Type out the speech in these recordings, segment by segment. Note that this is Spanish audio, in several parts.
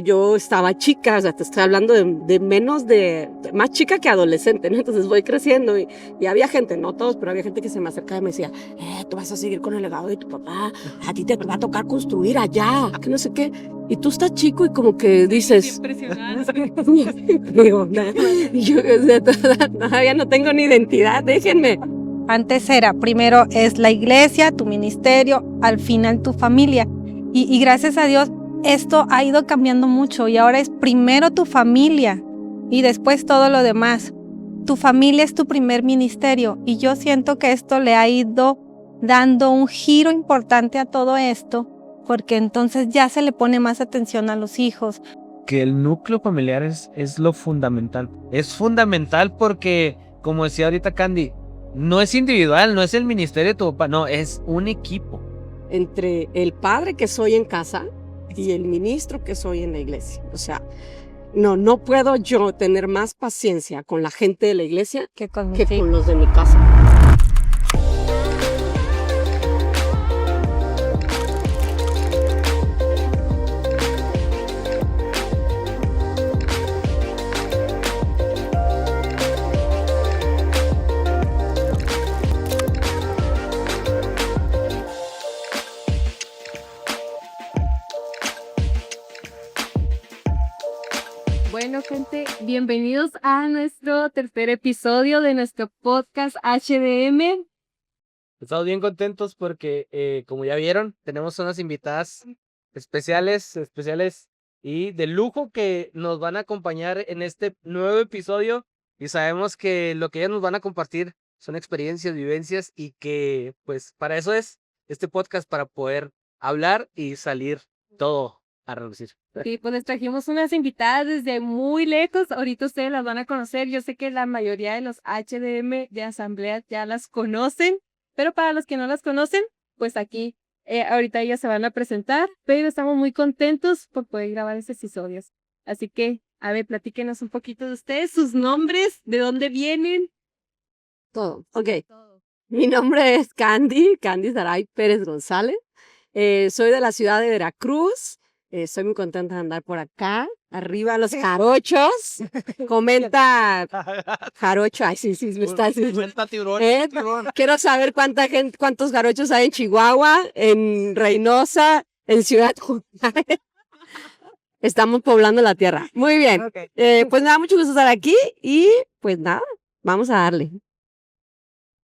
yo estaba chica, o sea, te estoy hablando más chica que adolescente, ¿no? Entonces voy creciendo y había gente, no todos, pero había gente que se me acercaba y me decía, tú vas a seguir con el legado de tu papá, a ti te va a tocar construir allá, que no sé qué. Y tú estás chico y como que dices... Digo, yo todavía no tengo ni identidad, déjenme. Antes era, primero es la iglesia, tu ministerio, al final tu familia. Y gracias a Dios, esto ha ido cambiando mucho y ahora es primero tu familia y después todo lo demás. Tu familia es tu primer ministerio y yo siento que esto le ha ido dando un giro importante a todo esto, porque entonces ya se le pone más atención a los hijos. Que el núcleo familiar es lo fundamental. Es fundamental porque, como decía ahorita Candy, no es individual, no es el ministerio de tu papá, no, es un equipo. Entre el padre que soy en casa y el ministro que soy en la iglesia. O sea, no puedo yo tener más paciencia con la gente de la iglesia que con los de mi casa. Bueno, gente, bienvenidos a nuestro tercer episodio de nuestro podcast HDM. Estamos bien contentos porque, como ya vieron, tenemos unas invitadas especiales y de lujo que nos van a acompañar en este nuevo episodio. Y sabemos que lo que ellas nos van a compartir son experiencias, vivencias y que, pues, para eso es este podcast, para poder hablar y salir todo a relucir. Sí, pues les trajimos unas invitadas desde muy lejos. Ahorita ustedes las van a conocer. Yo sé que la mayoría de los HDM de asamblea ya las conocen, pero para los que no las conocen, pues aquí ahorita ellas se van a presentar, pero estamos muy contentos por poder grabar estos episodios. Así que, a ver, platíquenos un poquito de ustedes, sus nombres, de dónde vienen. Todo. Ok. Mi nombre es Candy Saray Pérez González. Soy de la ciudad de Veracruz. Estoy muy contenta de andar por acá. Arriba los jarochos. Comenta jarocho. Ay, sí, me está diciendo. Comenta tiburón. Quiero saber cuántos jarochos hay en Chihuahua, en Reynosa, en Ciudad Juárez. Estamos poblando la tierra. Muy bien. Okay. Pues nada, mucho gusto estar aquí y pues nada, vamos a darle.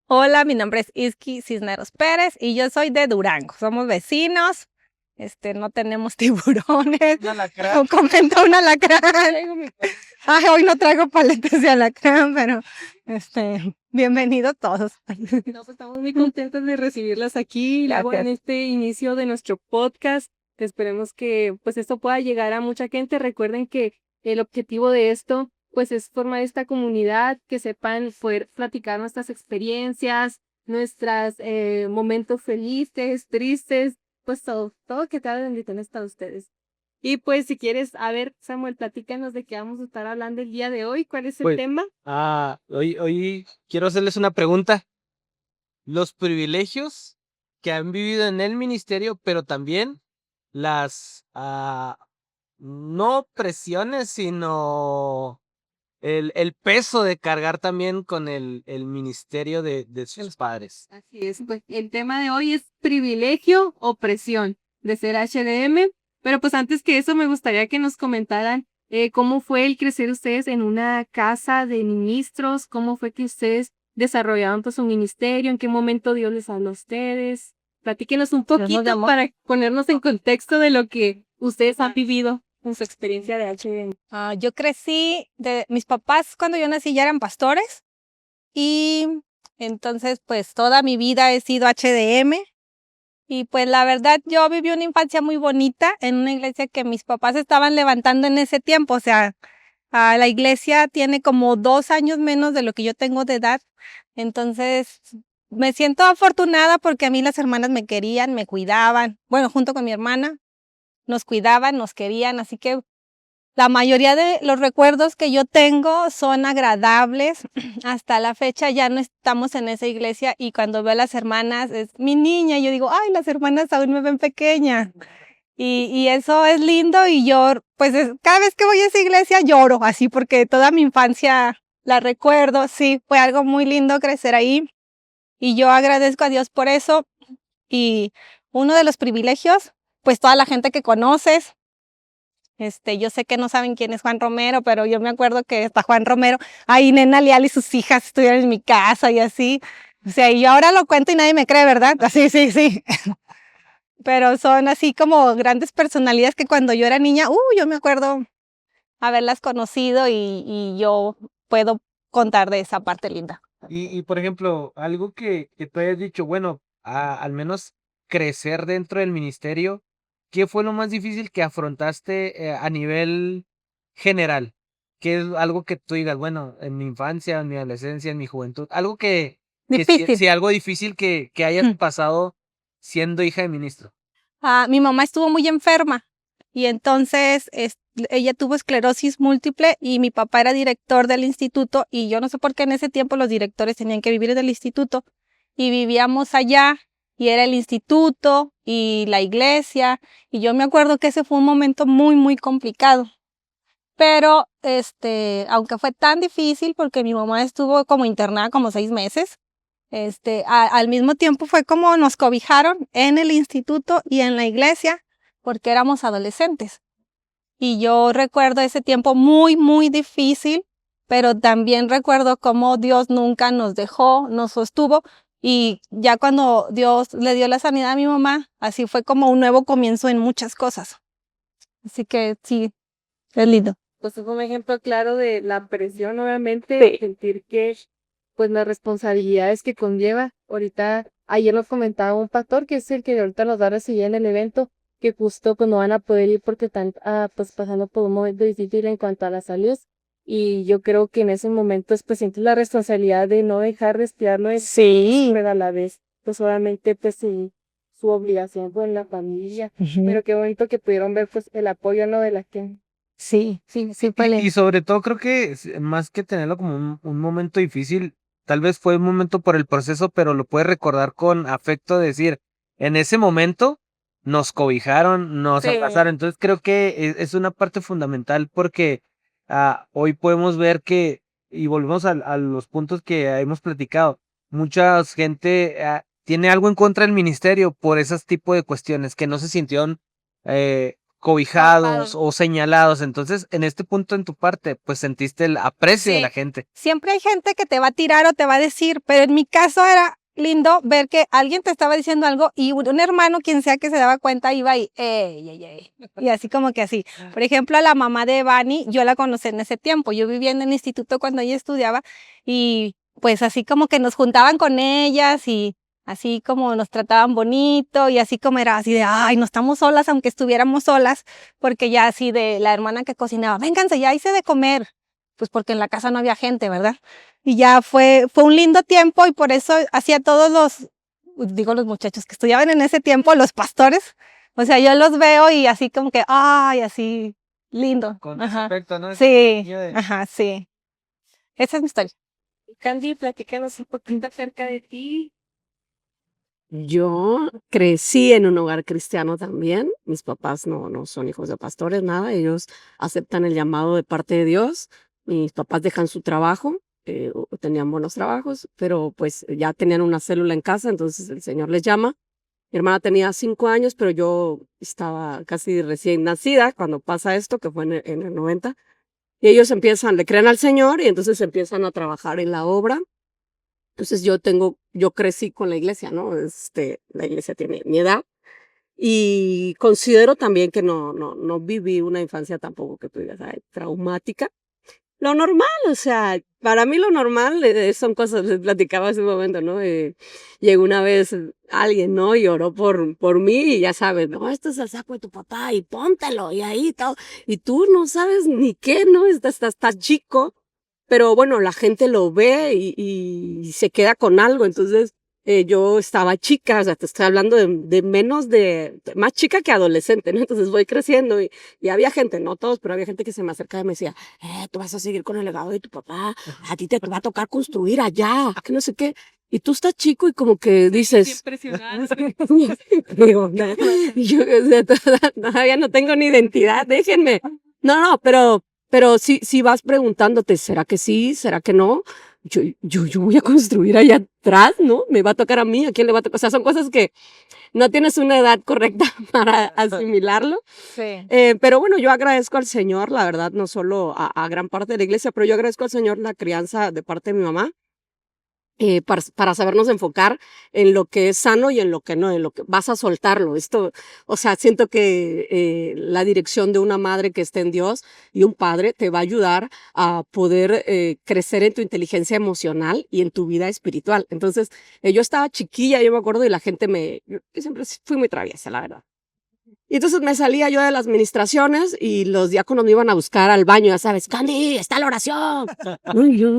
Hola, mi nombre es Isky Cisneros Pérez y yo soy de Durango. Somos vecinos, no tenemos tiburones. Un alacrán. Comenta un alacrán. Ay, hoy no traigo paletas de alacrán, pero bienvenidos todos. No, pues estamos muy contentos de recibirlas aquí, luego en este inicio de nuestro podcast. Esperemos que pues esto pueda llegar a mucha gente. Recuerden que el objetivo de esto pues es formar esta comunidad, que sepan poder platicar nuestras experiencias, nuestros momentos felices, tristes, pues todo que te haga bendiciones para ustedes. Y pues si quieres, a ver, Samuel, platícanos de qué vamos a estar hablando el día de hoy. ¿Cuál es el tema? Hoy quiero hacerles una pregunta. Los privilegios que han vivido en el ministerio, pero también las, no presiones, sino el peso de cargar también con el ministerio de sus padres. Así es, pues el tema de hoy es privilegio o presión de ser HDM, pero pues antes que eso me gustaría que nos comentaran cómo fue el crecer ustedes en una casa de ministros, cómo fue que ustedes desarrollaron pues un ministerio, en qué momento Dios les habló a ustedes. Platíquenos un poquito para ponernos en contexto de lo que ustedes han vivido en su experiencia de HDM. Yo crecí, mis papás cuando yo nací ya eran pastores y entonces pues toda mi vida he sido HDM y pues la verdad yo viví una infancia muy bonita en una iglesia que mis papás estaban levantando en ese tiempo, o sea, la iglesia tiene como 2 años menos de lo que yo tengo de edad, entonces me siento afortunada porque a mí las hermanas me querían, me cuidaban, bueno, junto con mi hermana. Nos cuidaban, nos querían, así que la mayoría de los recuerdos que yo tengo son agradables. Hasta la fecha ya no estamos en esa iglesia y cuando veo a las hermanas, es mi niña, y yo digo, ay, las hermanas aún me ven pequeña. Y eso es lindo y yo, pues cada vez que voy a esa iglesia lloro, así porque toda mi infancia la recuerdo, sí, fue algo muy lindo crecer ahí y yo agradezco a Dios por eso. Y uno de los privilegios, pues toda la gente que conoces, yo sé que no saben quién es Juan Romero, pero yo me acuerdo que hasta Juan Romero, ahí Nena Leal y sus hijas estuvieron en mi casa y así. O sea, y yo ahora lo cuento y nadie me cree, ¿verdad? Así, sí, sí. Pero son así como grandes personalidades que cuando yo era niña, yo me acuerdo haberlas conocido y yo puedo contar de esa parte linda. Y por ejemplo, algo que tú hayas dicho, bueno, al menos crecer dentro del ministerio, ¿qué fue lo más difícil que afrontaste a nivel general? ¿Qué es algo que tú digas, bueno, en mi infancia, en mi adolescencia, en mi juventud, algo que Difícil. sí, algo difícil que hayas pasado siendo hija de ministro? Mi mamá estuvo muy enferma y entonces ella tuvo esclerosis múltiple y mi papá era director del instituto y yo no sé por qué en ese tiempo los directores tenían que vivir en el instituto y vivíamos allá y era el instituto y la iglesia y yo me acuerdo que ese fue un momento muy, muy complicado. Pero aunque fue tan difícil porque mi mamá estuvo como internada como 6 meses, al mismo tiempo fue como nos cobijaron en el instituto y en la iglesia porque éramos adolescentes. Y yo recuerdo ese tiempo muy, muy difícil, pero también recuerdo cómo Dios nunca nos dejó, nos sostuvo. Y ya cuando Dios le dio la sanidad a mi mamá, así fue como un nuevo comienzo en muchas cosas. Así que sí, es lindo. Pues es un ejemplo claro de la presión, obviamente, Sí. sentir que, pues, las responsabilidades que conlleva. Ahorita, ayer nos comentaba un pastor, que es el que ahorita nos va a recibir en el evento, que justo pues no van a poder ir porque están pues pasando por un momento difícil en cuanto a la salud. Y yo creo que en ese momento pues sientes la responsabilidad de no dejar de estudiarlo, Sí. pero a la vez, pues obviamente pues sí, su obligación con la familia. Pero qué bonito que pudieron ver pues el apoyo, ¿no? De la gente. Sí, sí, sí, fue Y sobre todo creo que más que tenerlo como un momento difícil, tal vez fue un momento por el proceso, pero lo puedes recordar con afecto, decir, en ese momento nos cobijaron, nos Sí. abrazaron. Entonces creo que es una parte fundamental porque hoy podemos ver que, y volvemos a los puntos que hemos platicado, mucha gente tiene algo en contra del ministerio por esos tipos de cuestiones, que no se sintieron cobijados o señalados. Entonces, en este punto en tu parte, pues sentiste el aprecio de la Sí. gente. Siempre hay gente que te va a tirar o te va a decir, pero en mi caso era lindo ver que alguien te estaba diciendo algo y un hermano, quien sea que se daba cuenta, iba y, ey, ey, ey. Y así como que así. Por ejemplo, a la mamá de Bani, yo la conocí en ese tiempo. Yo vivía en el instituto cuando ella estudiaba y pues así como que nos juntaban con ellas y así como nos trataban bonito y así como era así de, ay, no estamos solas, aunque estuviéramos solas, porque ya así de la hermana que cocinaba, vénganse, ya hice de comer, pues porque en la casa no había gente, ¿verdad? Y ya fue un lindo tiempo y por eso hacía todos los muchachos que estudiaban en ese tiempo, los pastores, o sea, yo los veo y así como que, ay, así, lindo. Con Ajá. respecto, ¿no? Sí, Niño de- ajá, sí. Esa es mi historia. Candy, platícanos un poquito acerca de ti. Yo crecí en un hogar cristiano también. Mis papás no son hijos de pastores, nada. Ellos aceptan el llamado de parte de Dios. Mis papás dejan su trabajo, tenían buenos trabajos, pero pues ya tenían una célula en casa, entonces el Señor les llama. Mi hermana tenía 5 años, pero yo estaba casi recién nacida cuando pasa esto, que fue en el 90. Y ellos le creen al Señor y entonces empiezan a trabajar en la obra. Entonces yo crecí con la iglesia, ¿no? La iglesia tiene mi edad y considero también que no viví una infancia tampoco que tú digas, ay, traumática. Lo normal, o sea, para mí lo normal son cosas, les platicaba hace un momento, ¿no? Llegó una vez alguien, ¿no? Y oró por mí y ya sabes, no, esto es el saco de tu papá y póntelo y ahí todo. Y tú no sabes ni qué, ¿no? Estás chico, pero bueno, la gente lo ve y se queda con algo. Entonces, yo estaba chica, o sea, te estoy hablando más chica que adolescente, ¿no? Entonces voy creciendo y había gente, no todos, pero había gente que se me acercaba y me decía, tú vas a seguir con el legado de tu papá, a ti te va a tocar construir allá, que no sé qué. Y tú estás chico y como que dices, Impresionante. digo, no, yo, o sea, todavía no tengo ni identidad, déjenme. No, pero sí vas preguntándote, ¿será que sí? ¿Será que no? Yo voy a construir allá atrás, ¿no? Me va a tocar a mí, ¿a quién le va a tocar? O sea, son cosas que no tienes una edad correcta para asimilarlo. Sí. Pero bueno, yo agradezco al Señor, la verdad, no solo a gran parte de la iglesia, pero yo agradezco al Señor la crianza de parte de mi mamá. Para sabernos enfocar en lo que es sano y en lo que no, en lo que vas a soltarlo. Esto, o sea, siento que la dirección de una madre que esté en Dios y un padre te va a ayudar a poder crecer en tu inteligencia emocional y en tu vida espiritual. Entonces, yo estaba chiquilla, yo me acuerdo, y la gente yo siempre fui muy traviesa, la verdad. Y entonces me salía yo de las ministraciones y los diáconos me iban a buscar al baño, ya sabes, Candy, está la oración. No, y yo,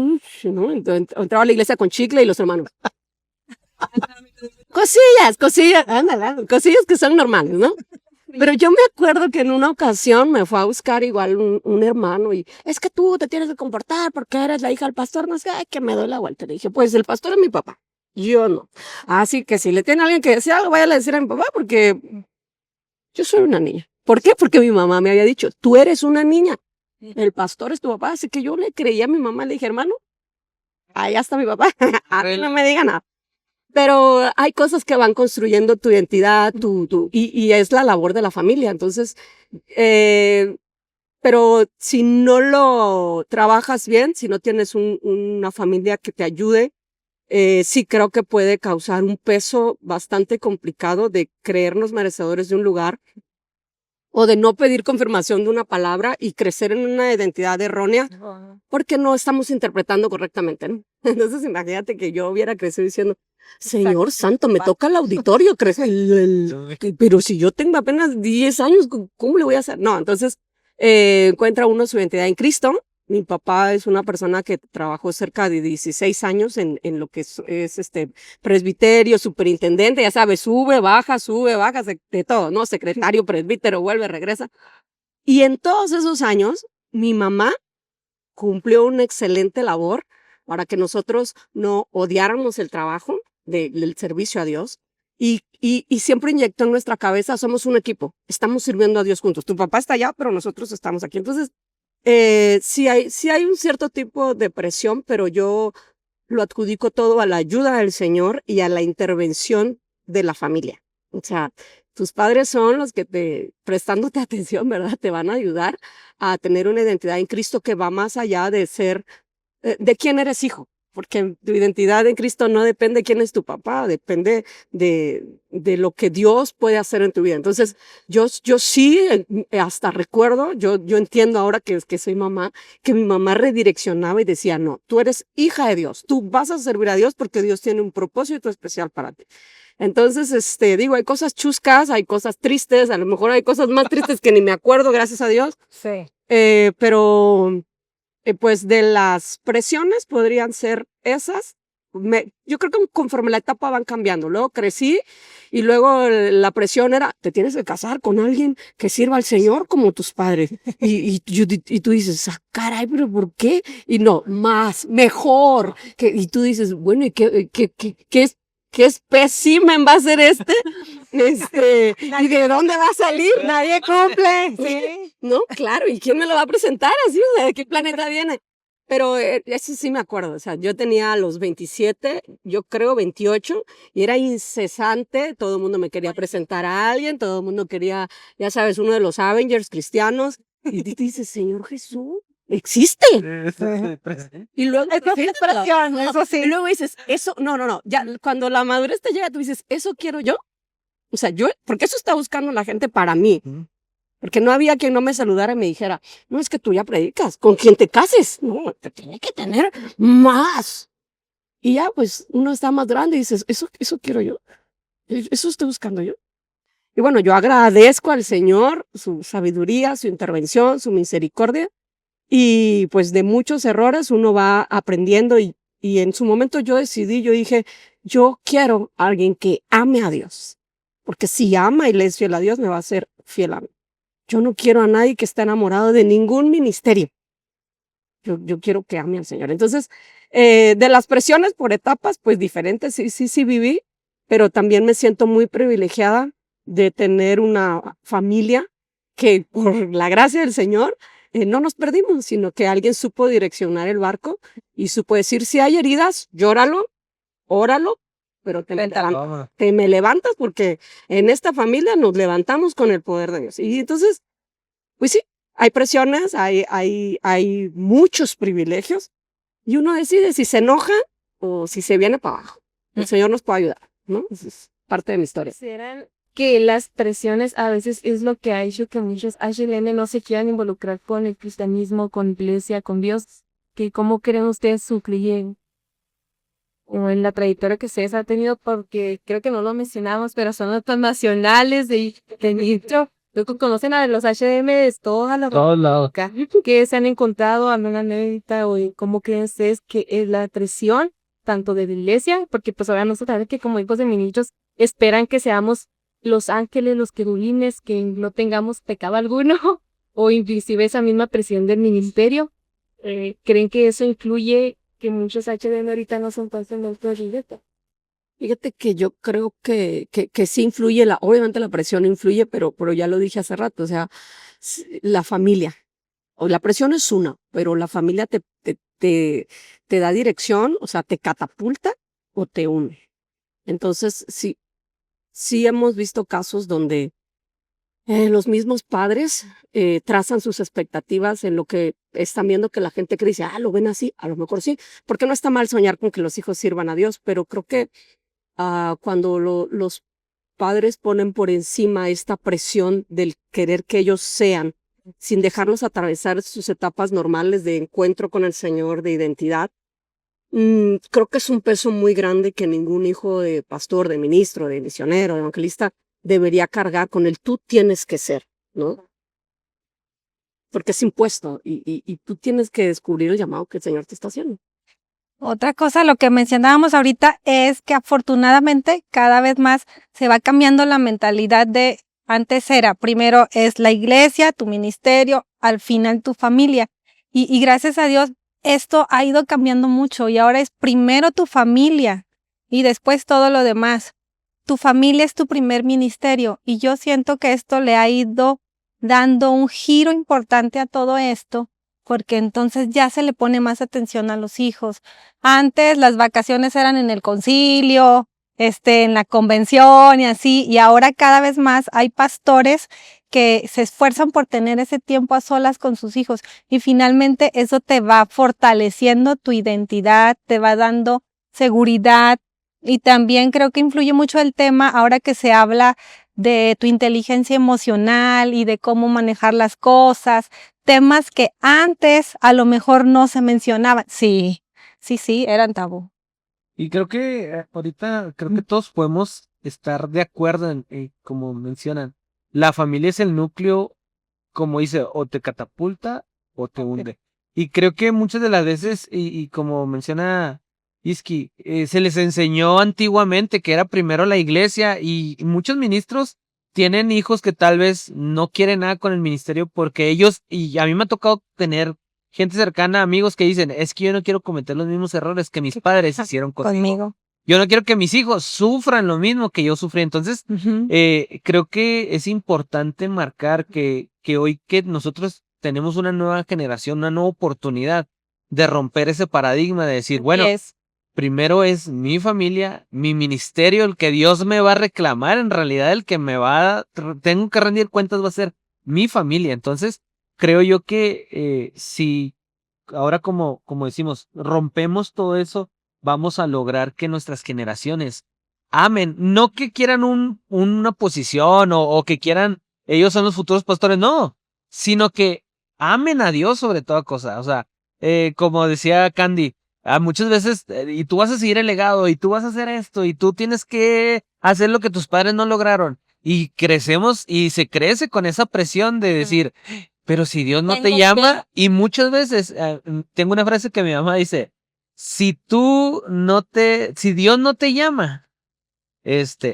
¿no? Entonces, entraba a la iglesia con chicle y los hermanos. Cosillas, ándale, cosillas que son normales, ¿no? Pero yo me acuerdo que en una ocasión me fue a buscar igual un hermano y es que tú te tienes que comportar porque eres la hija del pastor, no sé, ay, que me doy la vuelta. Le dije, pues el pastor es mi papá, yo no. Así que si le tiene alguien que decir algo, váyale a decir a mi papá porque yo soy una niña. ¿Por qué? Porque mi mamá me había dicho, tú eres una niña, el pastor es tu papá. Así que yo le creía a mi mamá, le dije, hermano, allá está mi papá, a mí no me diga nada. Pero hay cosas que van construyendo tu identidad, y es la labor de la familia. Entonces, pero si no lo trabajas bien, si no tienes una familia que te ayude, sí creo que puede causar un peso bastante complicado de creernos merecedores de un lugar o de no pedir confirmación de una palabra y crecer en una identidad errónea porque no estamos interpretando correctamente, ¿no? Entonces imagínate que yo hubiera crecido diciendo, Señor Santo, me toca el auditorio, pero si yo tengo apenas 10 años, ¿cómo le voy a hacer? No, entonces encuentra uno su identidad en Cristo. Mi papá es una persona que trabajó cerca de 16 años en lo que es presbiterio, superintendente, ya sabes, sube, baja, de todo, ¿no? Secretario, presbítero, vuelve, regresa. Y en todos esos años, mi mamá cumplió una excelente labor para que nosotros no odiáramos el trabajo del servicio a Dios. Y siempre inyectó en nuestra cabeza, somos un equipo, estamos sirviendo a Dios juntos. Tu papá está allá, pero nosotros estamos aquí. Entonces, sí hay un cierto tipo de presión, pero yo lo adjudico todo a la ayuda del Señor y a la intervención de la familia. O sea, tus padres son los que prestándote atención, ¿verdad? Te van a ayudar a tener una identidad en Cristo que va más allá de ser, de quién eres hijo. Porque tu identidad en Cristo no depende de quién es tu papá, depende de lo que Dios puede hacer en tu vida. Entonces, yo sí, hasta recuerdo, yo entiendo ahora que soy mamá, que mi mamá redireccionaba y decía, no, tú eres hija de Dios, tú vas a servir a Dios porque Dios tiene un propósito especial para ti. Entonces, digo, hay cosas chuscas, hay cosas tristes, a lo mejor hay cosas más tristes que ni me acuerdo, gracias a Dios. Sí. Pero pues de las presiones podrían ser esas. Yo creo que conforme la etapa van cambiando. Luego crecí y luego la presión era, te tienes que casar con alguien que sirva al Señor como tus padres. Y tú dices, caray, pero ¿por qué? Y no, más, mejor. Y tú dices, bueno, ¿y qué espécimen va a ser este? ¿Y de dónde va a salir? Nadie cumple. Sí. No, claro, ¿y quién me lo va a presentar así? O sea, ¿de qué planeta viene? Pero eso sí me acuerdo, o sea, yo tenía a los 27, yo creo 28, y era incesante, todo el mundo me quería presentar a alguien, todo el mundo quería, ya sabes, uno de los Avengers cristianos, y tú dices, Señor Jesús, existe. Y luego, Eso sí. y luego dices, eso, no, ya cuando la madurez te llega, tú dices, ¿eso quiero yo? O sea, porque eso está buscando la gente para mí. Porque no había quien no me saludara y me dijera, no, es que tú ya predicas, con quien te cases. No, te tiene que tener más. Y ya, pues, uno está más grande y dices, eso quiero yo. Eso estoy buscando yo. Y bueno, yo agradezco al Señor su sabiduría, su intervención, su misericordia. Y pues de muchos errores uno va aprendiendo y Y en su momento yo dije, yo quiero a alguien que ame a Dios, porque si ama y le es fiel a Dios, me va a ser fiel a mí. Yo no quiero a nadie que esté enamorado de ningún ministerio. Yo quiero que ame al Señor. Entonces, de las presiones por etapas, pues diferentes, sí viví, pero también me siento muy privilegiada de tener una familia que por la gracia del Señor no nos perdimos, sino que alguien supo direccionar el barco y supo decir, si hay heridas, llóralo, óralo, pero Toma. te me levantas porque en esta familia nos levantamos con el poder de Dios. Y entonces, pues sí, hay presiones, hay muchos privilegios y uno decide si se enoja o si se viene para abajo. El Señor nos puede ayudar, ¿no? Esa es parte de mi historia. ¿Consideran que las presiones a veces es lo que ha hecho que muchos HLN no se quieran involucrar con el cristianismo, con iglesia, con Dios? ¿Cómo creen ustedes sufrir o en la trayectoria que ustedes han tenido? Porque creo que no lo mencionamos, pero son los nacionales de nicho. Creo que conocen a los HDM de toda la Todos lados. que se han encontrado, alguna anécdota o cómo creen ustedes que es la presión tanto de la iglesia, porque pues ahora nosotros sabemos que como hijos de ministros esperan que seamos los ángeles, los querubines, que no tengamos pecado alguno, o inclusive esa misma presión del ministerio. ¿Creen que eso incluye que muchos HDM ahorita no son parte de nuestro directo? Fíjate que yo creo que sí influye, obviamente la presión influye, pero ya lo dije hace rato, o sea, la familia, o la presión es una, pero la familia te da dirección, o sea, te catapulta o te une. Entonces, sí hemos visto casos donde los mismos padres trazan sus expectativas en lo que están viendo que la gente cree, dice, lo ven así, a lo mejor sí, porque no está mal soñar con que los hijos sirvan a Dios, pero creo que cuando los padres ponen por encima esta presión del querer que ellos sean, sin dejarlos atravesar sus etapas normales de encuentro con el Señor, de identidad, creo que es un peso muy grande que ningún hijo de pastor, de ministro, de misionero, de evangelista debería cargar con el tú tienes que ser, ¿no? Porque es impuesto y tú tienes que descubrir el llamado que el Señor te está haciendo. Otra cosa, lo que mencionábamos ahorita, es que afortunadamente cada vez más se va cambiando la mentalidad de antes era, primero es la iglesia, tu ministerio, al final tu familia. Y gracias a Dios esto ha ido cambiando mucho y ahora es primero tu familia y después todo lo demás. Tu familia es tu primer ministerio y yo siento que esto le ha ido dando un giro importante a todo esto, porque entonces ya se le pone más atención a los hijos. Antes las vacaciones eran en el concilio, en la convención y así, y ahora cada vez más hay pastores que se esfuerzan por tener ese tiempo a solas con sus hijos y finalmente eso te va fortaleciendo tu identidad, te va dando seguridad y también creo que influye mucho el tema ahora que se habla de tu inteligencia emocional y de cómo manejar las cosas, temas que antes a lo mejor no se mencionaban. Sí, eran tabú. Y creo que ahorita, creo que todos podemos estar de acuerdo en, como mencionan, la familia es el núcleo, como dice, o te catapulta o te hunde. Y creo que muchas de las veces, y como menciona Iski, se les enseñó antiguamente que era primero la iglesia y muchos ministros tienen hijos que tal vez no quieren nada con el ministerio porque ellos, y a mí me ha tocado tener gente cercana, amigos que dicen, es que yo no quiero cometer los mismos errores que mis padres hicieron conmigo. Yo no quiero que mis hijos sufran lo mismo que yo sufrí. Entonces, creo que es importante marcar que hoy que nosotros tenemos una nueva generación, una nueva oportunidad de romper ese paradigma, de decir, bueno, primero es mi familia, mi ministerio, el que Dios me va a reclamar, en realidad el que tengo que rendir cuentas va a ser mi familia. Entonces, creo yo que si ahora como decimos, rompemos todo eso, vamos a lograr que nuestras generaciones amen, no que quieran una posición o que quieran, ellos son los futuros pastores, no, sino que amen a Dios sobre toda cosa. O sea, como decía Candy, muchas veces, y tú vas a seguir el legado, y tú vas a hacer esto, y tú tienes que hacer lo que tus padres no lograron. Y crecemos, y se crece con esa presión de decir, pero si Dios no te llama, y muchas veces, tengo una frase que mi mamá dice, si si Dios no te llama,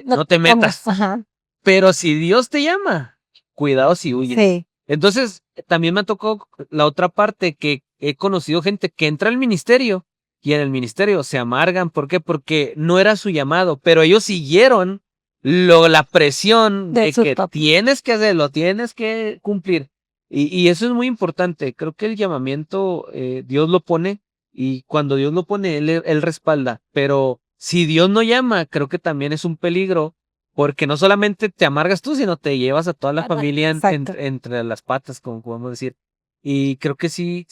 no te metas. Ajá. Pero si Dios te llama, cuidado si huyes. Sí. Entonces, también me tocó la otra parte que he conocido gente que entra al ministerio y en el ministerio se amargan. ¿Por qué? Porque no era su llamado, pero ellos siguieron la presión De de sus que papás. tienes que hacerlo, tienes que cumplir. Y eso es muy importante. Creo que el llamamiento Dios lo pone y cuando Dios lo pone, él respalda. Pero si Dios no llama, creo que también es un peligro porque no solamente te amargas tú, sino te llevas a toda la familia Exacto. entre las patas, como podemos decir. Y creo que sí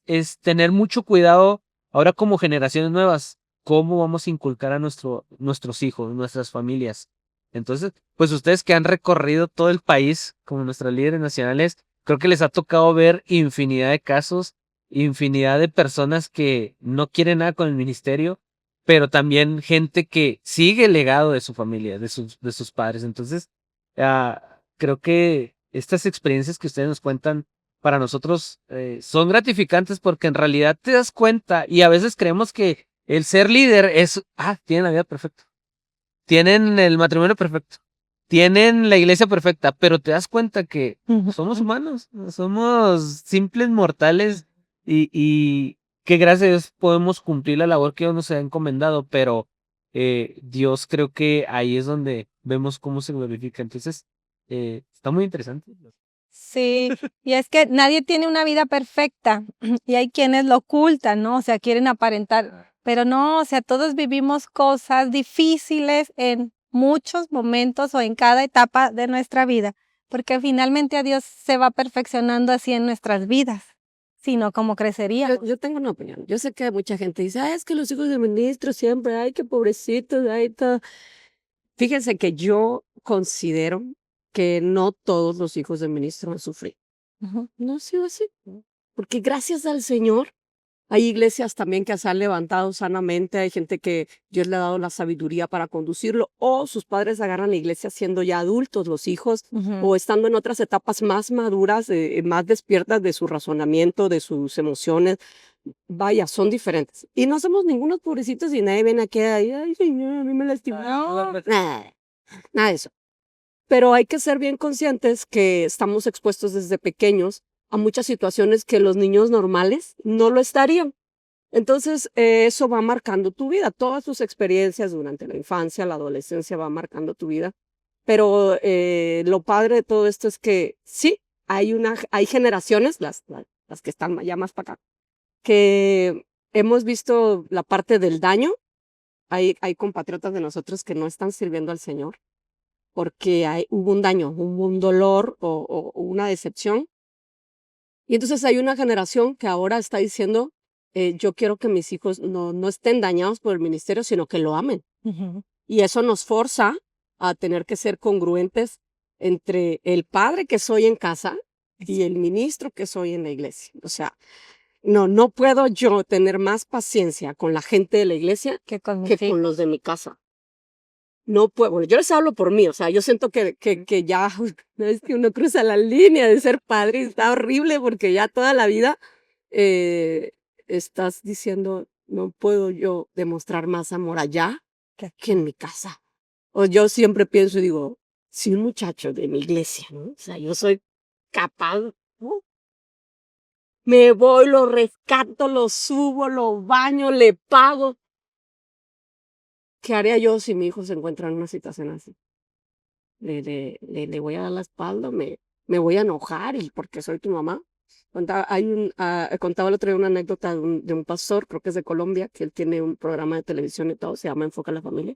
es tener mucho cuidado ahora como generaciones nuevas, cómo vamos a inculcar a nuestros hijos, nuestras familias. Entonces, pues ustedes que han recorrido todo el país como nuestros líderes nacionales, creo que les ha tocado ver infinidad de casos, infinidad de personas que no quieren nada con el ministerio, pero también gente que sigue el legado de su familia, de sus padres. Entonces, creo que estas experiencias que ustedes nos cuentan para nosotros son gratificantes porque en realidad te das cuenta y a veces creemos que el ser líder tienen la vida perfecta, tienen el matrimonio perfecto, tienen la iglesia perfecta, pero te das cuenta que somos humanos, somos simples mortales y que gracias a Dios podemos cumplir la labor que Dios nos ha encomendado, pero Dios creo que ahí es donde vemos cómo se glorifica. Entonces, está muy interesante. Sí, y es que nadie tiene una vida perfecta y hay quienes lo ocultan, ¿no? O sea, quieren aparentar, pero no, o sea, todos vivimos cosas difíciles en muchos momentos o en cada etapa de nuestra vida, porque finalmente a Dios se va perfeccionando así en nuestras vidas, sino como creceríamos. Yo tengo una opinión. Yo sé que mucha gente dice, es que los hijos de ministros siempre, ay, qué pobrecitos, ay, todo. Fíjense que yo considero que no todos los hijos de ministro han sufrido. Ujú. No ha sido así. Porque gracias al Señor, hay iglesias también que se han levantado sanamente, hay gente que Dios le ha dado la sabiduría para conducirlo, o sus padres agarran la iglesia siendo ya adultos, los hijos, Ujú. o estando en otras etapas más maduras, más despiertas de su razonamiento, de sus emociones. Vaya, son diferentes. Y no somos ningunos pobrecitos y nadie viene aquí, ay, Señor, a mí me lastimó. Nada, nada de eso. Pero hay que ser bien conscientes que estamos expuestos desde pequeños a muchas situaciones que los niños normales no lo estarían. Entonces, eso va marcando tu vida. Todas tus experiencias durante la infancia, la adolescencia va marcando tu vida. Pero lo padre de todo esto es que sí, hay generaciones, las que están ya más para acá, que hemos visto la parte del daño. Hay compatriotas de nosotros que no están sirviendo al Señor porque hubo un daño, hubo un dolor o una decepción. Y entonces hay una generación que ahora está diciendo, yo quiero que mis hijos no estén dañados por el ministerio, sino que lo amen. Ujú. Y eso nos forza a tener que ser congruentes entre el padre que soy en casa y el ministro que soy en la iglesia. O sea, no puedo yo tener más paciencia con la gente de la iglesia Que con mis que con hijos. los de mi casa. No puedo, bueno, yo les hablo por mí, o sea, yo siento que ya, es que uno cruza la línea de ser padre y está horrible porque ya toda la vida estás diciendo, no puedo yo demostrar más amor allá que en mi casa. O yo siempre pienso y digo, si un muchacho de mi iglesia, ¿no? O sea, yo soy capaz, ¿no? Me voy, lo rescato, lo subo, lo baño, le pago. ¿Qué haría yo si mi hijo se encuentra en una situación así? Le voy a dar la espalda, me voy a enojar y porque soy tu mamá. Contaba el otro día una anécdota de un pastor, creo que es de Colombia, que él tiene un programa de televisión y todo, se llama Enfoca a la Familia.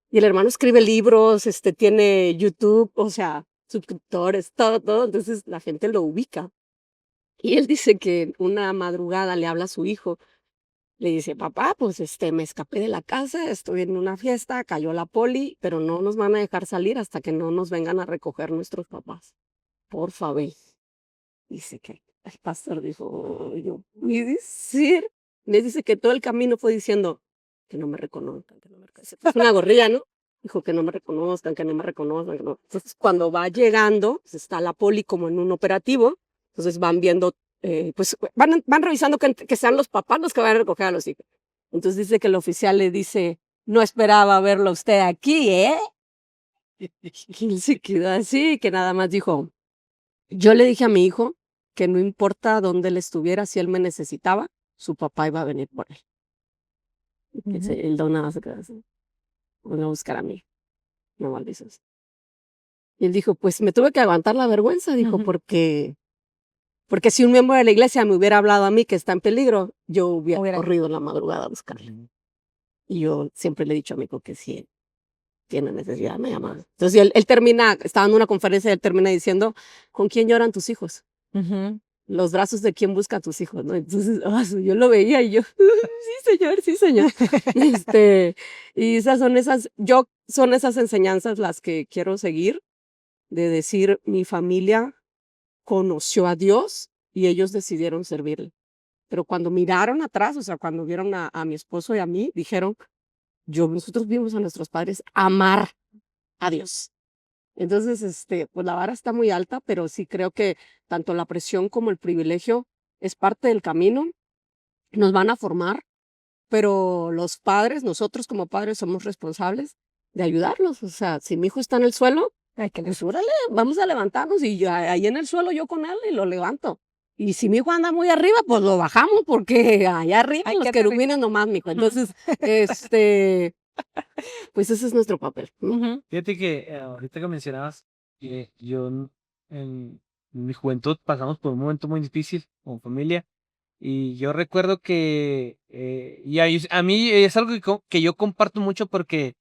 Y el hermano escribe libros, tiene YouTube, o sea, suscriptores, todo. Entonces la gente lo ubica. Y él dice que una madrugada le habla a su hijo. Le dice, papá, pues me escapé de la casa, estoy en una fiesta, cayó la poli, pero no nos van a dejar salir hasta que no nos vengan a recoger nuestros papás. Por favor. Dice que el pastor dijo, yo, ¿y decir? Le dice que todo el camino fue diciendo, que no me reconozcan, que no me reconozcan. Es una gorrilla, ¿no? Dijo que no me reconozcan, que no me reconozcan. Que no. Entonces, cuando va llegando, pues está la poli como en un operativo, entonces van viendo pues van revisando que sean los papás los que van a recoger a los hijos. Entonces dice que el oficial le dice, no esperaba verlo usted aquí, ¿eh? Y él se quedó así, que nada más dijo, yo le dije a mi hijo que no importa dónde él estuviera, si él me necesitaba, su papá iba a venir por él. El don nada más se quedó así, voy a buscar a mí, no maldices. Y él dijo, pues me tuve que aguantar la vergüenza, dijo, porque si un miembro de la iglesia me hubiera hablado a mí que está en peligro, yo hubiera corrido en la madrugada a buscarle. Y yo siempre le he dicho a mi hijo que si él tiene necesidad, me llama. Entonces él termina, estaba en una conferencia, él termina diciendo, ¿con quién lloran tus hijos? Los brazos de quién busca a tus hijos, ¿no? Entonces, yo lo veía y yo, sí, señor. Y esas son esas enseñanzas las que quiero seguir, de decir, mi familia conoció a Dios y ellos decidieron servirle. Pero cuando miraron atrás, o sea, cuando vieron a mi esposo y a mí, dijeron, nosotros vimos a nuestros padres amar a Dios. Entonces, pues la vara está muy alta, pero sí creo que tanto la presión como el privilegio es parte del camino. Nos van a formar, pero los padres, nosotros como padres somos responsables de ayudarlos. O sea, si mi hijo está en el suelo, pues órale, vamos a levantarnos y ahí en el suelo yo con él y lo levanto. Y si mi hijo anda muy arriba, pues lo bajamos porque allá arriba los querubines nomás, mijo. Entonces, pues ese es nuestro papel. Fíjate que ahorita que mencionabas, yo en mi juventud pasamos por un momento muy difícil con familia y yo recuerdo que a mí es algo que yo comparto mucho porque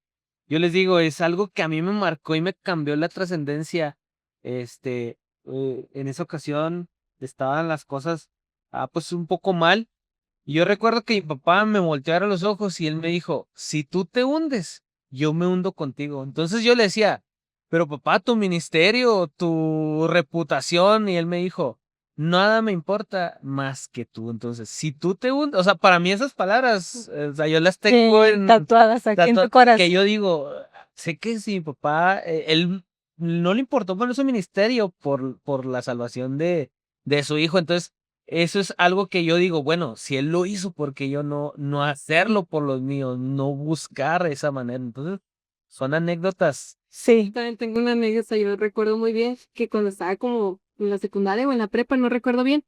yo les digo, es algo que a mí me marcó y me cambió la trascendencia. En esa ocasión estaban las cosas pues un poco mal. Y yo recuerdo que mi papá me volteó a ver a los ojos y él me dijo, si tú te hundes, yo me hundo contigo. Entonces yo le decía, pero papá, tu ministerio, tu reputación. Y él me dijo, nada me importa más que tú. Entonces, si tú te hundes, o sea, para mí esas palabras, o sea, yo las tengo tatuadas aquí en tu corazón. Que yo digo, sé que si mi papá, él no le importó poner su ministerio por la salvación de su hijo. Entonces, eso es algo que yo digo, bueno, si él lo hizo, porque yo no hacerlo por los míos, no buscar esa manera. Entonces, son anécdotas. Sí. También tengo una anécdota, yo recuerdo muy bien que cuando estaba como en la secundaria o en la prepa, no recuerdo bien,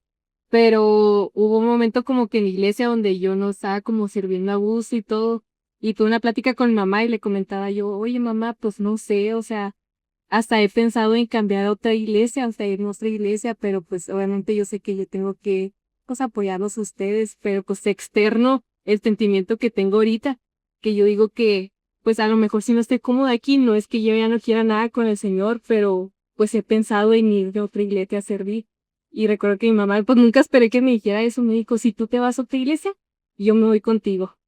pero hubo un momento como que en la iglesia donde yo no estaba como sirviendo a gusto y todo, y tuve una plática con mi mamá y le comentaba yo, oye mamá, pues no sé, o sea, hasta he pensado en cambiar a otra iglesia, hasta ir a otra iglesia, pero pues obviamente yo sé que yo tengo que pues apoyarlos a ustedes, pero pues externo el sentimiento que tengo ahorita, que yo digo que pues a lo mejor si no estoy cómoda aquí, no es que yo ya no quiera nada con el Señor, pero pues he pensado en ir a otra iglesia a servir. Y recuerdo que mi mamá, pues nunca esperé que me dijera eso, me dijo, si tú te vas a otra iglesia, yo me voy contigo.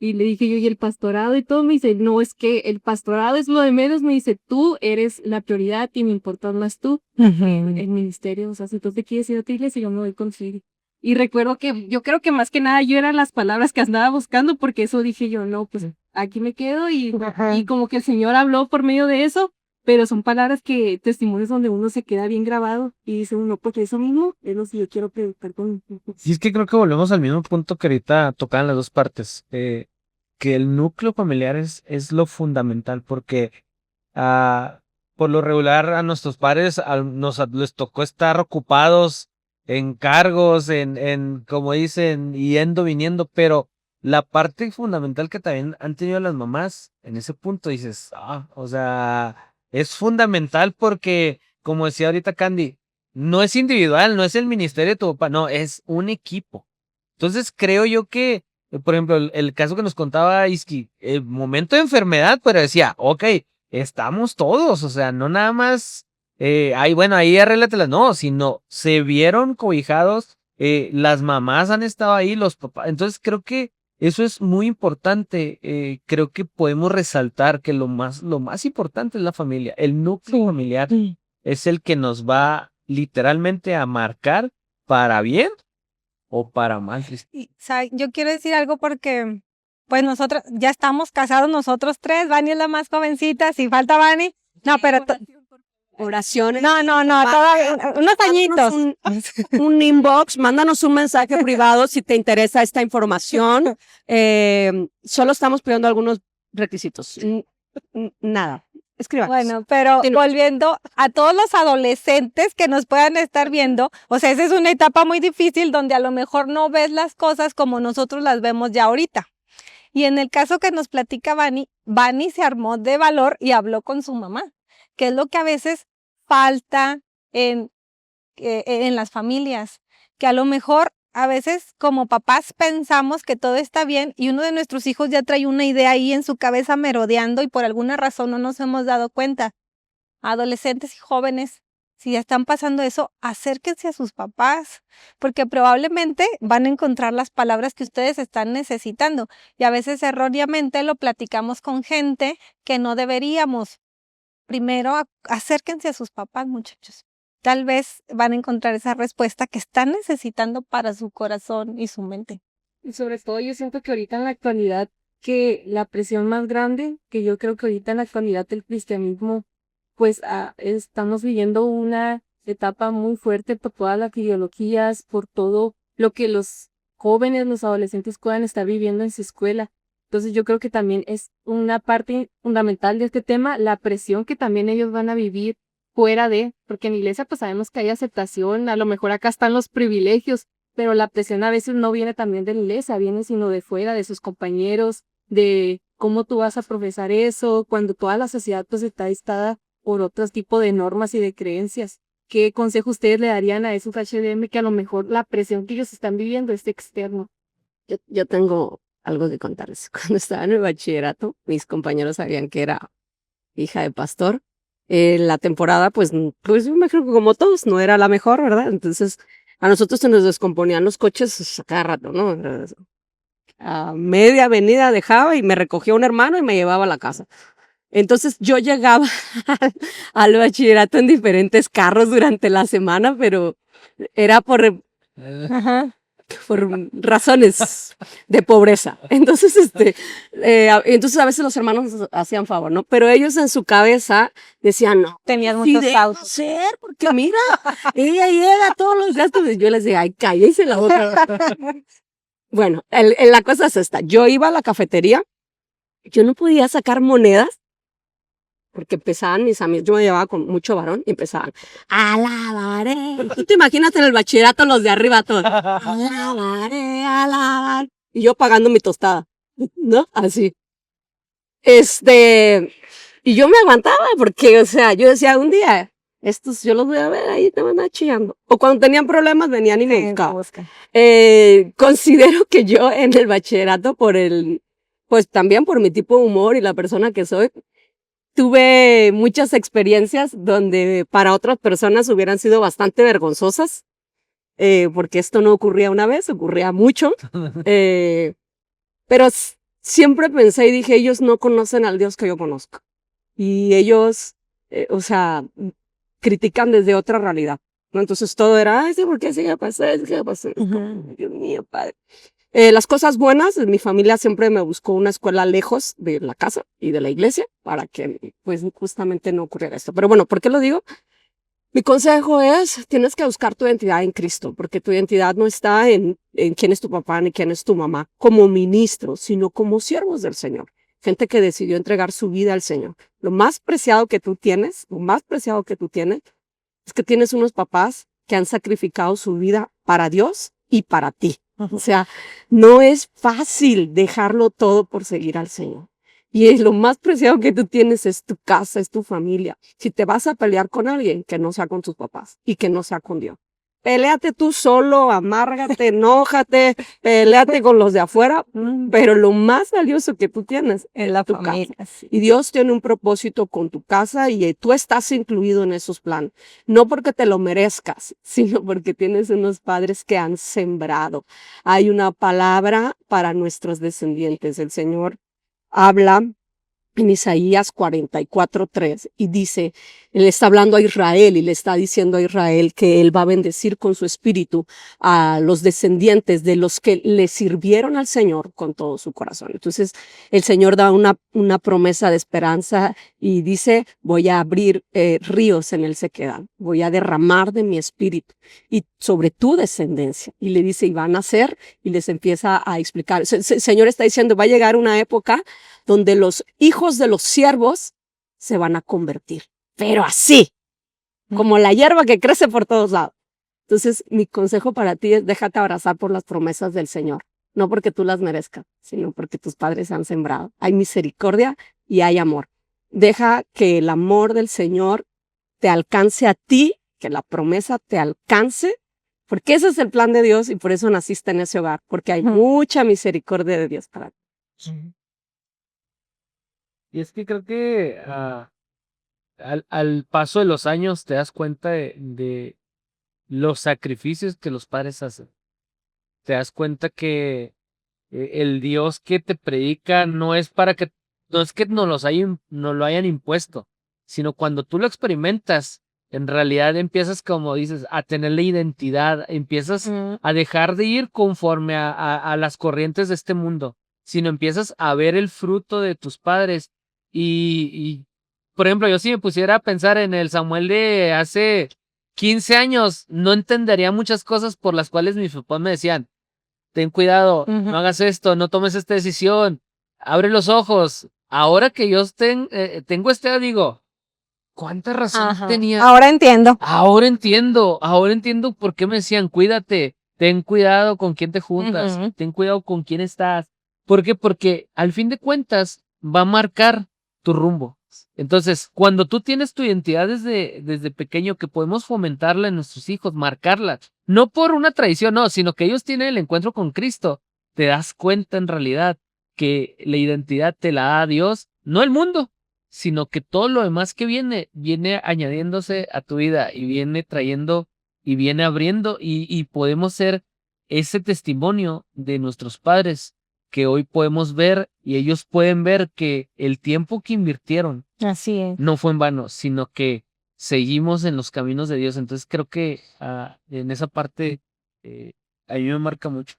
Y le dije yo, ¿y el pastorado y todo? Me dice, no, es que el pastorado es lo de menos. Me dice, tú eres la prioridad y me importas más tú. El ministerio, o sea, si tú te quieres ir a otra iglesia, yo me voy contigo. Y recuerdo que yo creo que más que nada yo eran las palabras que andaba buscando, porque eso dije yo, no, pues aquí me quedo y como que el Señor habló por medio de eso, pero son palabras que, testimonios donde uno se queda bien grabado y dice uno, pues eso mismo es lo que yo quiero predicar con. Sí, es que creo que volvemos al mismo punto que ahorita tocaban las dos partes. Que el núcleo familiar es lo fundamental, porque por lo regular a nuestros padres les tocó estar ocupados en cargos, como dicen, yendo, viniendo, pero la parte fundamental que también han tenido las mamás, en ese punto dices, o sea, es fundamental porque, como decía ahorita Candy, no es individual, no es el ministerio de tu papá, no, es un equipo. Entonces creo yo que por ejemplo, el caso que nos contaba Iski, el momento de enfermedad, pero decía, ok, estamos todos, o sea, no nada más, ahí arréglatelas, no, sino se vieron cobijados, las mamás han estado ahí, los papás, entonces creo que eso es muy importante, creo que podemos resaltar que lo más importante es la familia, el núcleo familiar es el que nos va literalmente a marcar para bien o para mal. Yo quiero decir algo porque, pues nosotros ya estamos casados nosotros tres. Vani es la más jovencita, si falta Vani. No, pero oraciones. No, todavía, unos añitos. Un inbox, mándanos un mensaje privado si te interesa esta información. Solo estamos pidiendo algunos requisitos. Nada. Escriban. Bueno, pero volviendo a todos los adolescentes que nos puedan estar viendo, o sea, esa es una etapa muy difícil donde a lo mejor no ves las cosas como nosotros las vemos ya ahorita. Y en el caso que nos platica Vani se armó de valor y habló con su mamá, que es lo que a veces falta en las familias, que a lo mejor a veces como papás pensamos que todo está bien y uno de nuestros hijos ya trae una idea ahí en su cabeza merodeando y por alguna razón no nos hemos dado cuenta. Adolescentes y jóvenes, si ya están pasando eso, acérquense a sus papás, porque probablemente van a encontrar las palabras que ustedes están necesitando y a veces erróneamente lo platicamos con gente que no deberíamos. Primero, acérquense a sus papás, muchachos. Tal vez van a encontrar esa respuesta que están necesitando para su corazón y su mente. Y sobre todo yo siento que ahorita en la actualidad, que la presión más grande, que yo creo que ahorita en la actualidad del cristianismo, pues estamos viviendo una etapa muy fuerte por todas las ideologías, por todo lo que los jóvenes, los adolescentes puedan estar viviendo en su escuela. Entonces yo creo que también es una parte fundamental de este tema, la presión que también ellos van a vivir fuera de, porque en la iglesia pues sabemos que hay aceptación, a lo mejor acá están los privilegios, pero la presión a veces no viene también de la iglesia, viene sino de fuera, de sus compañeros, de cómo tú vas a profesar eso, cuando toda la sociedad pues está dictada por otro tipo de normas y de creencias. ¿Qué consejo ustedes le darían a esos HDM que a lo mejor la presión que ellos están viviendo es externo? Yo tengo algo que contarles. Cuando estaba en el bachillerato, mis compañeros sabían que era hija de pastor. La temporada, pues yo me creo que como todos, no era la mejor, ¿verdad? Entonces, a nosotros se nos descomponían los coches a cada rato, ¿no? A media avenida dejaba y me recogía un hermano y me llevaba a la casa. Entonces, yo llegaba al bachillerato en diferentes carros durante la semana, pero era por razones de pobreza. Entonces, entonces a veces los hermanos hacían favor, ¿no? Pero ellos en su cabeza decían, no, Tenían sí muchos debo autos. ser, porque mira, ella llega todos los gastos. Y yo les decía, ay, cállese la boca. Bueno, la cosa es esta. Yo iba a la cafetería, yo no podía sacar monedas, porque empezaban mis amigos, yo me llevaba con mucho varón, y empezaban, alabaré. Tú te imaginas en el bachillerato los de arriba todos, alabaré, alabaré. Y yo pagando mi tostada, ¿no? Así. Y yo me aguantaba, porque, o sea, yo decía, un día, estos yo los voy a ver, ahí te van a chillando. O cuando tenían problemas, venían y me buscaban. Considero que yo en el bachillerato, pues también por mi tipo de humor y la persona que soy, tuve muchas experiencias donde para otras personas hubieran sido bastante vergonzosas, porque esto no ocurría una vez, ocurría mucho. Pero siempre pensé y dije, ellos no conocen al Dios que yo conozco. Y ellos, o sea, critican desde otra realidad, ¿no? Entonces todo era, ay, sí, ¿por qué sigue pasando? ¿Qué pasó? Dios mío, padre. Las cosas buenas, mi familia siempre me buscó una escuela lejos de la casa y de la iglesia para que pues justamente no ocurriera esto. Pero bueno, ¿por qué lo digo? Mi consejo es, tienes que buscar tu identidad en Cristo, porque tu identidad no está en quién es tu papá ni quién es tu mamá como ministro, sino como siervos del Señor. Gente que decidió entregar su vida al Señor. Lo más preciado que tú tienes, es que tienes unos papás que han sacrificado su vida para Dios y para ti. O sea, no es fácil dejarlo todo por seguir al Señor. Y lo más preciado que tú tienes es tu casa, es tu familia. Si te vas a pelear con alguien, que no sea con tus papás y que no sea con Dios. Péleate tú solo, amárgate, enójate, péleate con los de afuera, pero lo más valioso que tú tienes es la tu familia. casa. Y Dios tiene un propósito con tu casa y tú estás incluido en esos planes. No porque te lo merezcas, sino porque tienes unos padres que han sembrado. Hay una palabra para nuestros descendientes. El Señor habla en Isaías 44:3 y dice, él está hablando a Israel y le está diciendo a Israel que él va a bendecir con su espíritu a los descendientes de los que le sirvieron al Señor con todo su corazón. Entonces el Señor da una promesa de esperanza y dice, voy a abrir ríos en el sequedad, voy a derramar de mi espíritu y sobre tu descendencia. Y le dice, y van a ser, y les empieza a explicar. El Señor está diciendo, va a llegar una época donde los hijos de los siervos se van a convertir, pero así, como la hierba que crece por todos lados. Entonces, mi consejo para ti es déjate abrazar por las promesas del Señor, no porque tú las merezcas, sino porque tus padres han sembrado. Hay misericordia y hay amor. Deja que el amor del Señor te alcance a ti, que la promesa te alcance, porque ese es el plan de Dios y por eso naciste en ese hogar, porque hay mucha misericordia de Dios para ti. Y es que creo que al paso de los años te das cuenta de los sacrificios que los padres hacen. Te das cuenta que el Dios que te predica no es que nos lo hayan impuesto, sino cuando tú lo experimentas, en realidad empiezas, como dices, a tener la identidad, empiezas a dejar de ir conforme a las corrientes de este mundo, sino empiezas a ver el fruto de tus padres. Y, por ejemplo, yo si me pusiera a pensar en el Samuel de hace 15 años, no entendería muchas cosas por las cuales mis papás me decían, ten cuidado, no hagas esto, no tomes esta decisión, abre los ojos. Ahora que yo tengo digo, ¿cuánta razón tenía? Ahora entiendo. Ahora entiendo por qué me decían, cuídate, ten cuidado con quién te juntas, ten cuidado con quién estás. ¿Por qué? Porque al fin de cuentas va a marcar tu rumbo. Entonces, cuando tú tienes tu identidad desde pequeño, que podemos fomentarla en nuestros hijos, marcarla, no por una tradición, no, sino que ellos tienen el encuentro con Cristo, te das cuenta en realidad que la identidad te la da Dios, no el mundo, sino que todo lo demás que viene añadiéndose a tu vida y viene trayendo y viene abriendo y podemos ser ese testimonio de nuestros padres que hoy podemos ver y ellos pueden ver que el tiempo que invirtieron Así es. no fue en vano, sino que seguimos en los caminos de Dios. Entonces creo que en esa parte a mí me marca mucho.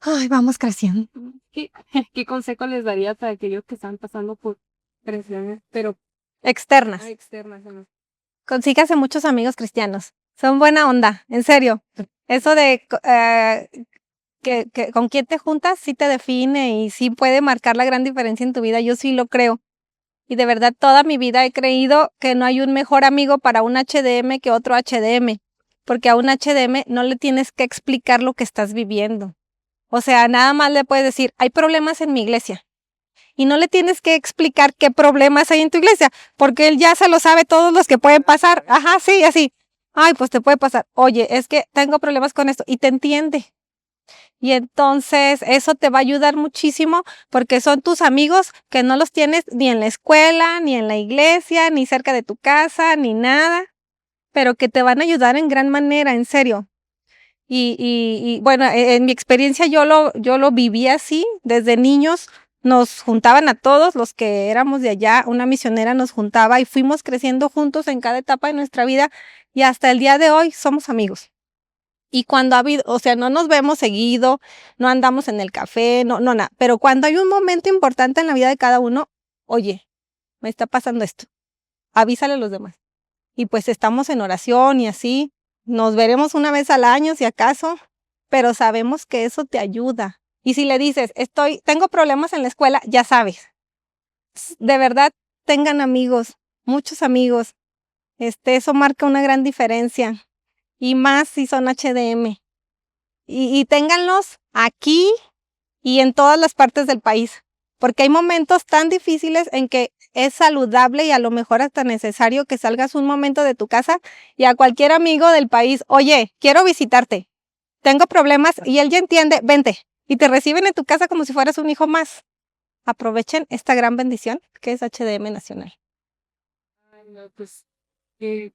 Ay, vamos creciendo. ¿Qué consejo les daría para aquellos que están pasando por presiones, pero Externas. externas? ¿No? Consígase muchos amigos cristianos. Son buena onda, en serio. Eso de que con quién te juntas sí te define y sí puede marcar la gran diferencia en tu vida. Yo sí lo creo. Y de verdad toda mi vida he creído que no hay un mejor amigo para un HDM que otro HDM. Porque a un HDM no le tienes que explicar lo que estás viviendo. O sea, nada más le puedes decir, hay problemas en mi iglesia. Y no le tienes que explicar qué problemas hay en tu iglesia, porque él ya se lo sabe todos los que pueden pasar. Ajá, sí, así. Ay, pues te puede pasar. Oye, es que tengo problemas con esto. Y te entiende. Y entonces eso te va a ayudar muchísimo porque son tus amigos que no los tienes ni en la escuela, ni en la iglesia, ni cerca de tu casa, ni nada, pero que te van a ayudar en gran manera, en serio. Y bueno, en mi experiencia yo lo viví así, desde niños nos juntaban a todos los que éramos de allá, una misionera nos juntaba y fuimos creciendo juntos en cada etapa de nuestra vida y hasta el día de hoy somos amigos. Y cuando ha habido, o sea, no nos vemos seguido, no andamos en el café, no, nada, pero cuando hay un momento importante en la vida de cada uno, oye, me está pasando esto, avísale a los demás. Y pues estamos en oración y así, nos veremos una vez al año si acaso, pero sabemos que eso te ayuda. Y si le dices, tengo problemas en la escuela, ya sabes. De verdad, tengan amigos, muchos amigos. Eso marca una gran diferencia. Y más si son HDM. Y ténganlos aquí y en todas las partes del país. Porque hay momentos tan difíciles en que es saludable y a lo mejor hasta necesario que salgas un momento de tu casa y a cualquier amigo del país, oye, quiero visitarte, tengo problemas y él ya entiende, vente. Y te reciben en tu casa como si fueras un hijo más. Aprovechen esta gran bendición que es HDM Nacional. Ay, no, pues qué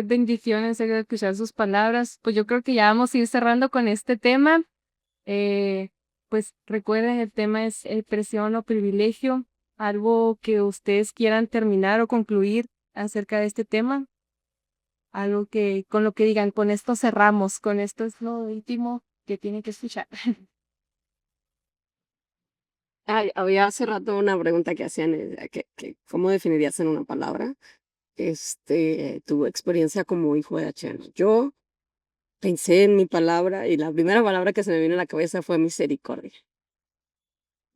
bendición en serio escuchar sus palabras. Pues yo creo que ya vamos a ir cerrando con este tema. Pues recuerden, el tema es presión o privilegio. ¿Algo que ustedes quieran terminar o concluir acerca de este tema? Algo que con lo que digan, con esto cerramos, con esto es lo último que tienen que escuchar. Ay, había hace rato una pregunta que hacían, ¿cómo definirías en una palabra tu experiencia como hijo de HN? Yo pensé en mi palabra y la primera palabra que se me vino a la cabeza fue misericordia.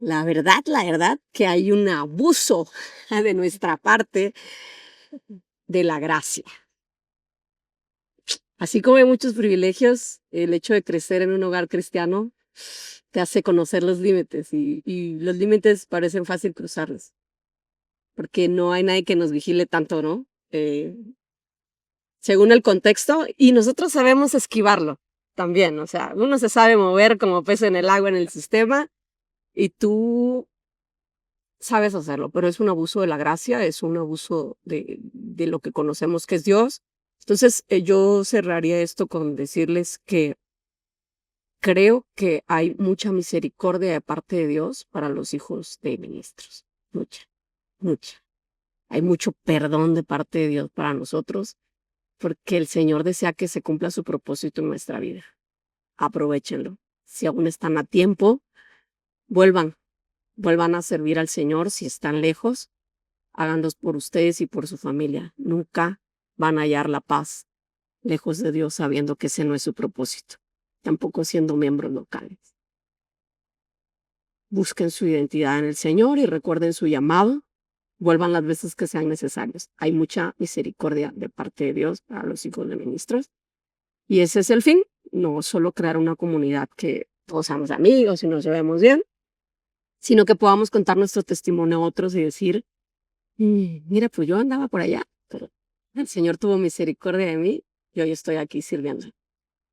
La verdad que hay un abuso de nuestra parte de la gracia. Así como hay muchos privilegios, el hecho de crecer en un hogar cristiano te hace conocer los límites y los límites parecen fácil cruzarlos, porque no hay nadie que nos vigile tanto, ¿no? Según el contexto, y nosotros sabemos esquivarlo también, o sea, uno se sabe mover como pez en el agua en el sistema y tú sabes hacerlo, pero es un abuso de la gracia, es un abuso de lo que conocemos que es Dios. Entonces, yo cerraría esto con decirles que creo que hay mucha misericordia de parte de Dios para los hijos de ministros. Mucha, mucha. Hay mucho perdón de parte de Dios para nosotros, porque el Señor desea que se cumpla su propósito en nuestra vida. Aprovéchenlo. Si aún están a tiempo, vuelvan a servir al Señor. Si están lejos, háganlos por ustedes y por su familia. Nunca van a hallar la paz lejos de Dios sabiendo que ese no es su propósito, tampoco siendo miembros locales. Busquen su identidad en el Señor y recuerden su llamado. Vuelvan las veces que sean necesarias. Hay mucha misericordia de parte de Dios para los hijos de ministros. Y ese es el fin, no solo crear una comunidad que todos seamos amigos y nos llevemos bien, sino que podamos contar nuestro testimonio a otros y decir, mira, pues yo andaba por allá, pero el Señor tuvo misericordia de mí y hoy estoy aquí sirviendo.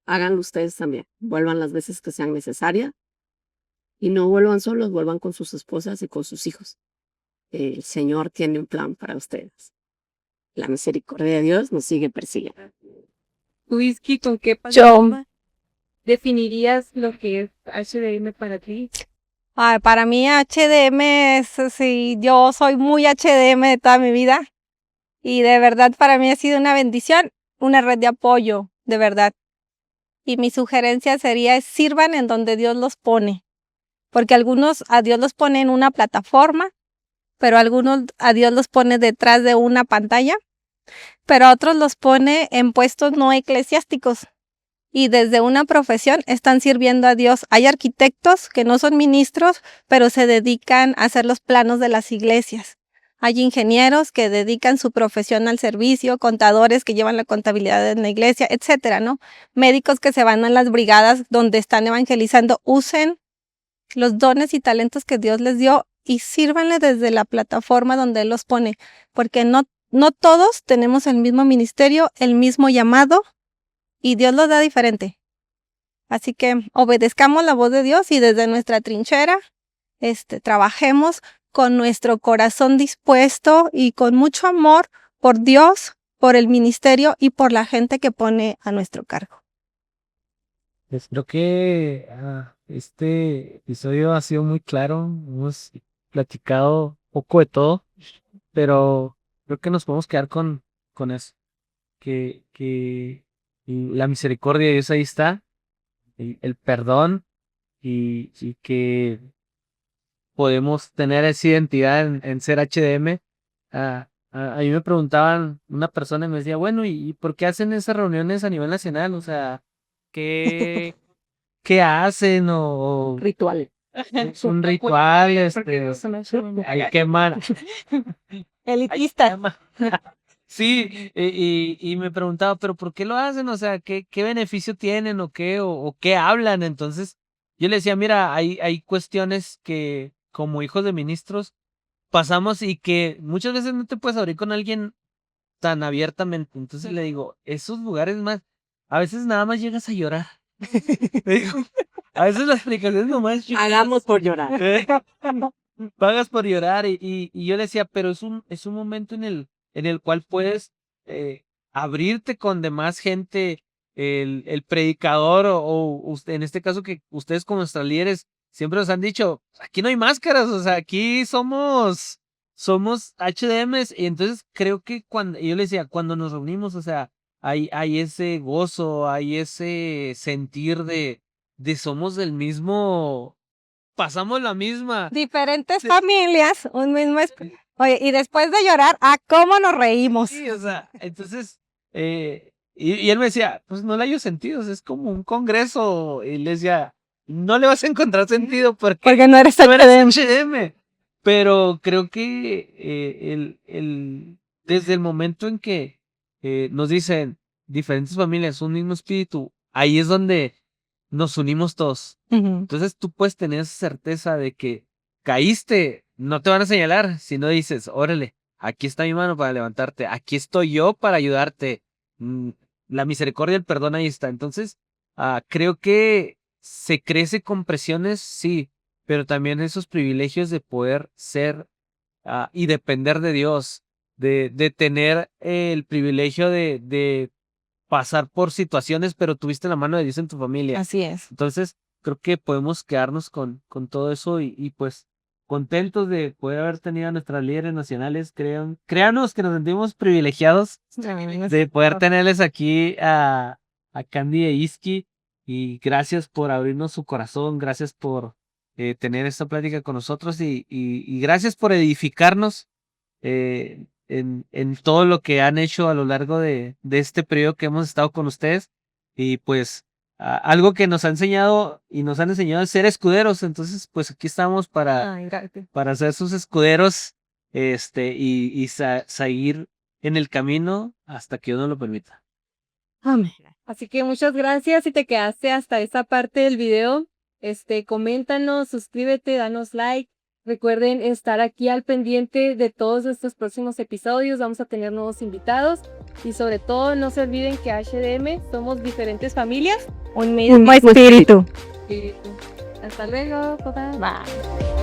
Háganlo ustedes también. Vuelvan las veces que sean necesarias y no vuelvan solos, vuelvan con sus esposas y con sus hijos. El Señor tiene un plan para ustedes. La misericordia de Dios nos sigue persiguiendo. Whisky, ¿con qué palabra definirías lo que es HDM para ti? Para mí HDM es así, yo soy muy HDM de toda mi vida y de verdad para mí ha sido una bendición, una red de apoyo, de verdad. Y mi sugerencia sería sirvan en donde Dios los pone, porque algunos a Dios los pone en una plataforma, pero algunos a Dios los pone detrás de una pantalla, pero a otros los pone en puestos no eclesiásticos. Y desde una profesión están sirviendo a Dios. Hay arquitectos que no son ministros, pero se dedican a hacer los planos de las iglesias. Hay ingenieros que dedican su profesión al servicio, contadores que llevan la contabilidad en la iglesia, etcétera, ¿no? Médicos que se van a las brigadas donde están evangelizando. Usen los dones y talentos que Dios les dio y sírvanle desde la plataforma donde Él los pone, porque no todos tenemos el mismo ministerio, el mismo llamado, y Dios los da diferente. Así que obedezcamos la voz de Dios y desde nuestra trinchera, trabajemos con nuestro corazón dispuesto y con mucho amor por Dios, por el ministerio y por la gente que pone a nuestro cargo. Pues creo que este episodio ha sido muy claro. Hemos platicado poco de todo, pero creo que nos podemos quedar con eso. Que la misericordia de Dios ahí está, el perdón y que podemos tener esa identidad en ser HDM. A mí me preguntaban, una persona me decía, bueno, ¿y por qué hacen esas reuniones a nivel nacional? O sea, ¿qué hacen? O Ritual. es un ritual, hay que quemar. Elitista. Sí, y me preguntaba, ¿pero por qué lo hacen? O sea, ¿qué beneficio tienen o qué? O qué hablan? Entonces, yo le decía, mira, hay cuestiones que como hijos de ministros pasamos y que muchas veces no te puedes abrir con alguien tan abiertamente. Entonces le digo, esos lugares más, a veces nada más llegas a llorar. Le digo, a veces la explicación nomás Hagamos por llorar. pagas por llorar y yo le decía, pero es un momento en el cual puedes abrirte con demás gente, el predicador o usted, en este caso que ustedes como nuestros líderes siempre nos han dicho, aquí no hay máscaras, o sea, aquí somos somos HDMs y entonces creo que cuando, yo le decía, cuando nos reunimos, o sea, hay ese gozo, hay ese sentir de somos del mismo, pasamos la misma. Diferentes familias, un mismo... Oye, y después de llorar, ¿a cómo nos reímos? Sí, o sea, entonces, y él me decía, pues no le hallo sentido, es como un congreso, y le decía, no le vas a encontrar sentido Porque no eres no eres HDM. HDM. Pero creo que desde el momento en que nos dicen diferentes familias, un mismo espíritu, ahí es donde nos unimos todos. Ujú. Entonces tú puedes tener esa certeza de que caíste, no te van a señalar, sino dices, órale, aquí está mi mano para levantarte, aquí estoy yo para ayudarte. La misericordia y el perdón ahí está. Entonces, creo que se crece con presiones, sí, pero también esos privilegios de poder ser y depender de Dios, de tener el privilegio de pasar por situaciones, pero tuviste la mano de Dios en tu familia. Así es. Entonces, creo que podemos quedarnos con todo eso y pues contentos de poder haber tenido a nuestras líderes nacionales. Créanos que nos sentimos privilegiados de poder tenerles aquí a Candy e Iski. Y gracias por abrirnos su corazón, gracias por tener esta plática con nosotros y gracias por edificarnos en todo lo que han hecho a lo largo de este periodo que hemos estado con ustedes. Y pues algo que nos ha enseñado y nos han enseñado es ser escuderos. Entonces, pues aquí estamos para ser sus escuderos y seguir en el camino hasta que Dios nos lo permita. Amén. Así que muchas gracias si te quedaste hasta esta parte del video. Coméntanos, suscríbete, danos like. Recuerden estar aquí al pendiente de todos estos próximos episodios. Vamos a tener nuevos invitados. Y sobre todo, no se olviden que HDM somos diferentes familias. Un mismo espíritu. Hasta luego. Bye. Bye.